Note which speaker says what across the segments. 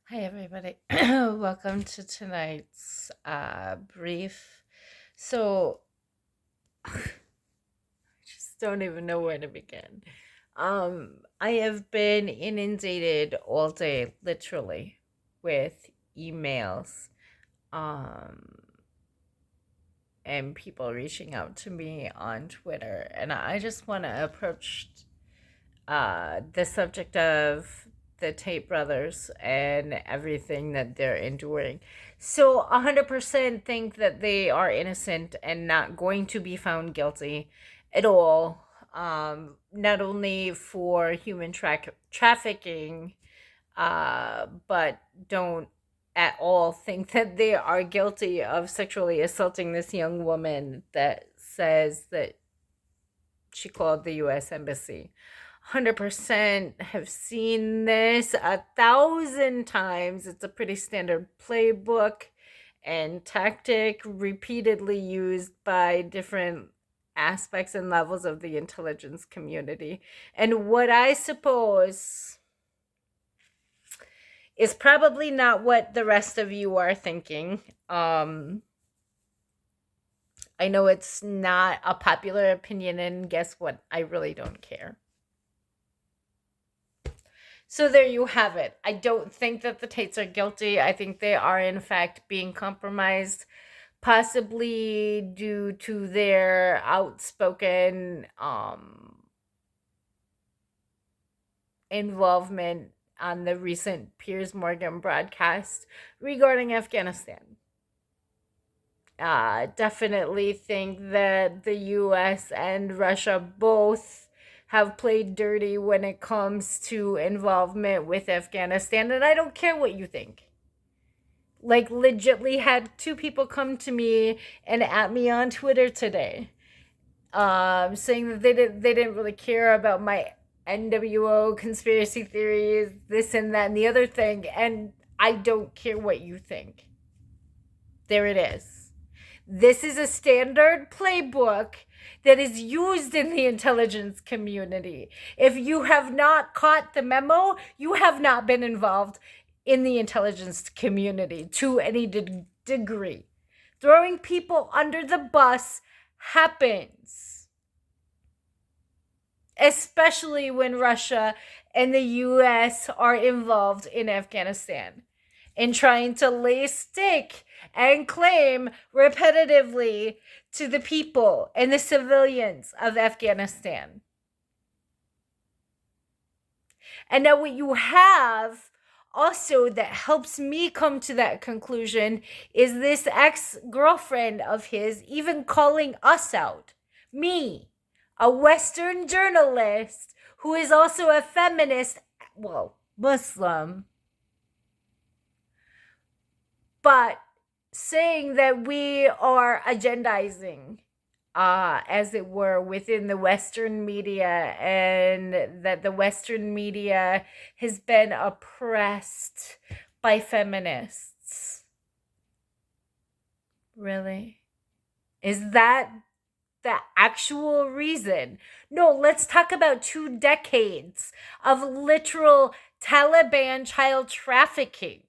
Speaker 1: Hi, everybody. Welcome to tonight's brief. So, I just don't even know where to begin. I have been inundated all day, literally, with emails, um, and people reaching out to me on Twitter, and I just want to approach the subject of the Tate brothers and everything that they're enduring. So, 100% think that they are innocent and not going to be found guilty at all. Not only for human trafficking, but don't at all think that they are guilty of sexually assaulting this young woman that says that she called the U.S. Embassy. 100% have seen this 1,000 times. It's a pretty standard playbook and tactic repeatedly used by different aspects and levels of the intelligence community. And what I suppose is probably not what the rest of you are thinking. I know it's not a popular opinion, and guess what? I really don't care. So there you have it. I don't think that the Tates are guilty. I think they are, in fact, being compromised, possibly due to their outspoken involvement on the recent Piers Morgan broadcast regarding Afghanistan. Definitely think that the US and Russia both have played dirty when it comes to involvement with Afghanistan, and I don't care what you think. Like, legitly had two people come to me and at me on Twitter today, saying that they didn't really care about my NWO conspiracy theories, this and that and the other thing, and I don't care what you think. There it is. This is a standard playbook that is used in the intelligence community. If you have not caught the memo, you have not been involved in the intelligence community to any degree. Throwing people under the bus happens, especially when Russia and the US are involved in Afghanistan in trying to lay stake and claim repetitively to the people and the civilians of Afghanistan. And now, what you have also that helps me come to that conclusion is this ex girlfriend of his even calling us out. Me, a Western journalist who is also a feminist, well, Muslim, but saying that we are agendizing, as it were, within the Western media, and that the Western media has been oppressed by feminists. Really? Is that the actual reason? No, let's talk about 2 decades of literal Taliban child trafficking,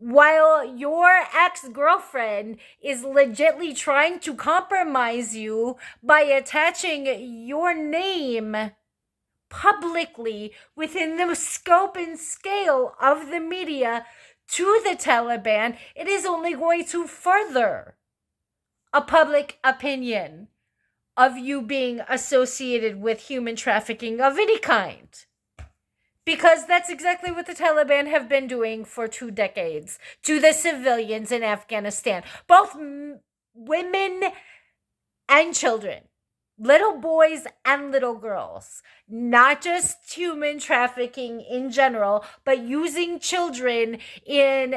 Speaker 1: while your ex-girlfriend is legitly trying to compromise you by attaching your name publicly within the scope and scale of the media to the Taliban. It is only going to further a public opinion of you being associated with human trafficking of any kind. Because that's exactly what the Taliban have been doing for 2 decades to the civilians in Afghanistan, both women and children, little boys and little girls. Not just human trafficking in general, but using children in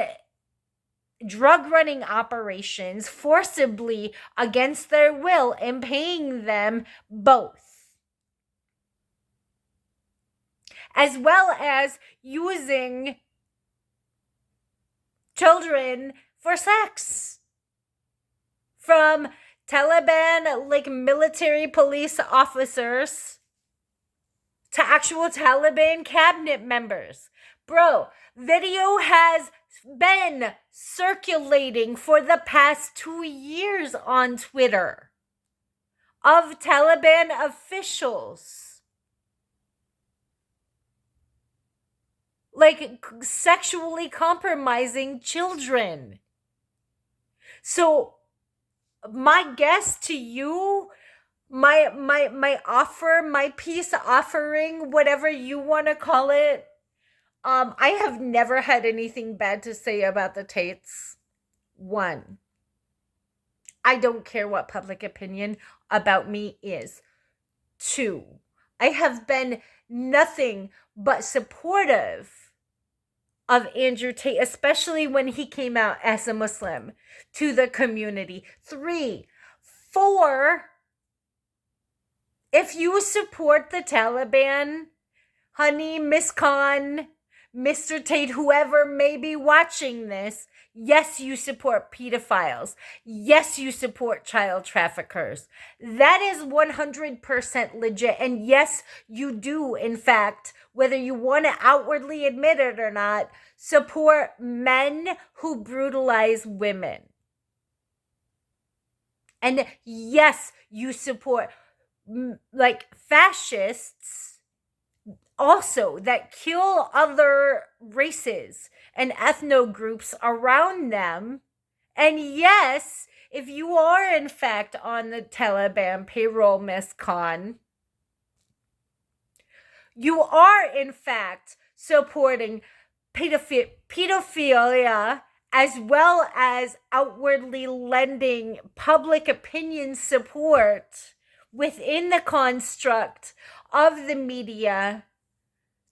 Speaker 1: drug running operations forcibly against their will and paying them both, as well as using children for sex. From Taliban, like, military police officers to actual Taliban cabinet members, Bro, video has been circulating for the past 2 years on Twitter of Taliban officials like sexually compromising children. So my guess to you, my offer, my peace offering, whatever you want to call it, I have never had anything bad to say about the Tates. One, I don't care what public opinion about me is. Two, I have been nothing but supportive of Andrew Tate, especially when he came out as a Muslim to the community. 3, 4, if you support the Taliban, honey, Miss Khan, Mr. Tate, whoever may be watching this, yes, you support pedophiles. Yes, you support child traffickers. That is 100% legit. And yes, you do, in fact, whether you want to outwardly admit it or not, support men who brutalize women. And yes, you support like fascists also that kill other races and ethno groups around them. And yes, if you are in fact on the Taliban payroll, Miss Khan, you are in fact supporting pedophilia as well as outwardly lending public opinion support within the construct of the media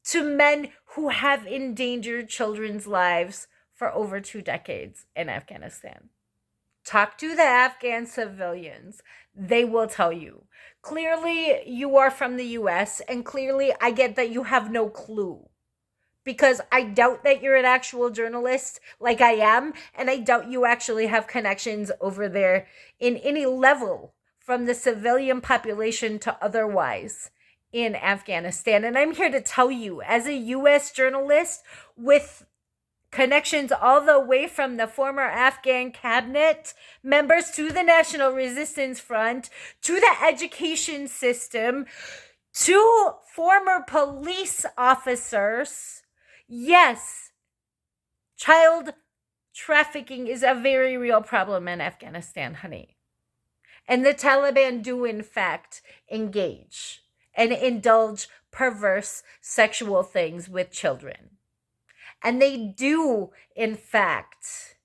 Speaker 1: to men who have endangered children's lives for over 2 decades in Afghanistan. Talk to the Afghan civilians. They will tell you. Clearly, you are from the US, and clearly, I get that you have no clue. Because I doubt that you're an actual journalist like I am, and I doubt you actually have connections over there in any level from the civilian population to otherwise in Afghanistan. And I'm here to tell you, as a US journalist with connections all the way from the former Afghan cabinet members to the National Resistance Front, to the education system, to former police officers, yes, child trafficking is a very real problem in Afghanistan, honey. And the Taliban do, in fact, engage and indulge perverse sexual things with children. And they do, in fact,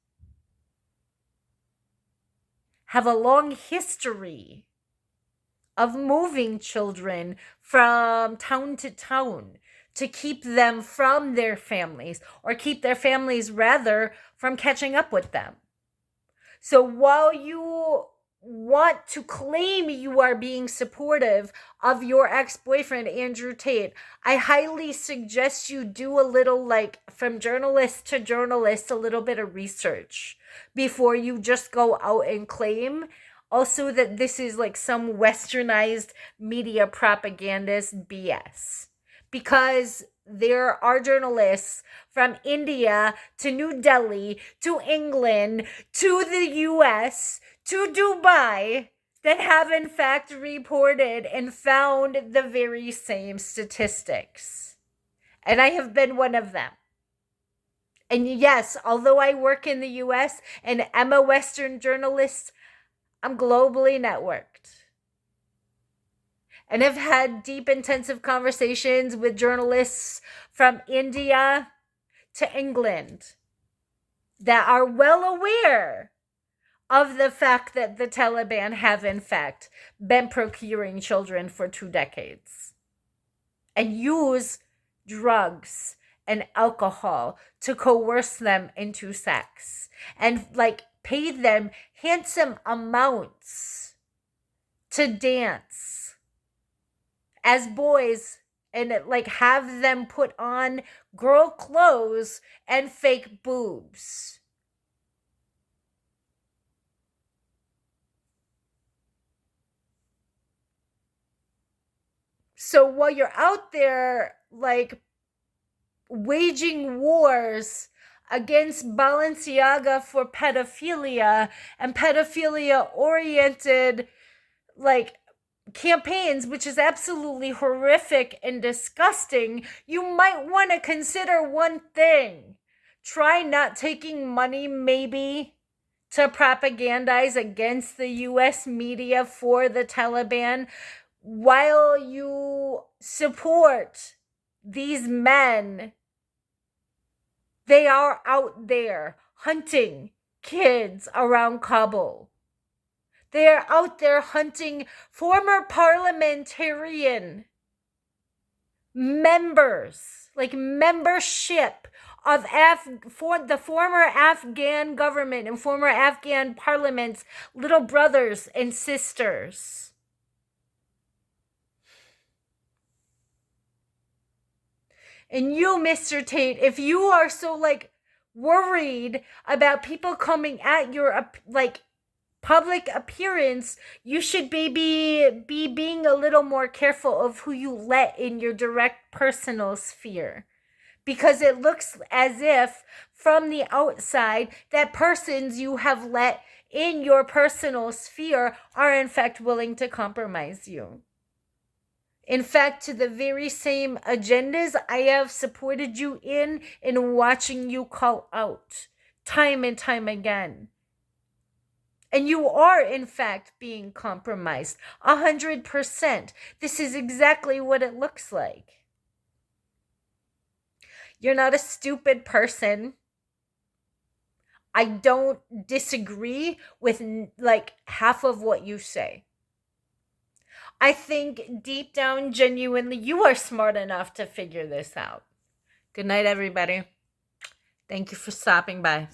Speaker 1: have a long history of moving children from town to town to keep them from their families, or keep their families, rather, from catching up with them. So while you want to claim you are being supportive of your ex-boyfriend, Andrew Tate, I highly suggest you do a little, like, from journalist to journalist, a little bit of research before you just go out and claim. Also, that this is like some westernized media propagandist BS. Because there are journalists from India to New Delhi to England to the US to Dubai that have in fact reported and found the very same statistics. And I have been one of them. And yes, although I work in the US and am a Western journalist, I'm globally networked. And have had deep, intensive conversations with journalists from India to England that are well aware of the fact that the Taliban have, in fact, been procuring children for 2 decades and use drugs and alcohol to coerce them into sex and, like, pay them handsome amounts to dance as boys and, like, have them put on girl clothes and fake boobs. So while you're out there, like, waging wars against Balenciaga for pedophilia and pedophilia oriented like campaigns, which is absolutely horrific and disgusting, you might want to consider one thing. Try not taking money, maybe, to propagandize against the US media for the Taliban while you support these men. They are out there hunting kids around Kabul. They are out there hunting former parliamentarian members, like membership of the former Afghan government and former Afghan parliament's little brothers and sisters. And you, Mr. Tate, if you are so like worried about people coming at your like public appearance, you should be being a little more careful of who you let in your direct personal sphere. Because it looks as if from the outside that persons you have let in your personal sphere are in fact willing to compromise you. In fact, to the very same agendas I have supported you in watching you call out time and time again. And you are, in fact, being compromised 100%. This is exactly what it looks like. You're not a stupid person. I don't disagree with like half of what you say. I think deep down, genuinely, you are smart enough to figure this out. Good night, everybody. Thank you for stopping by.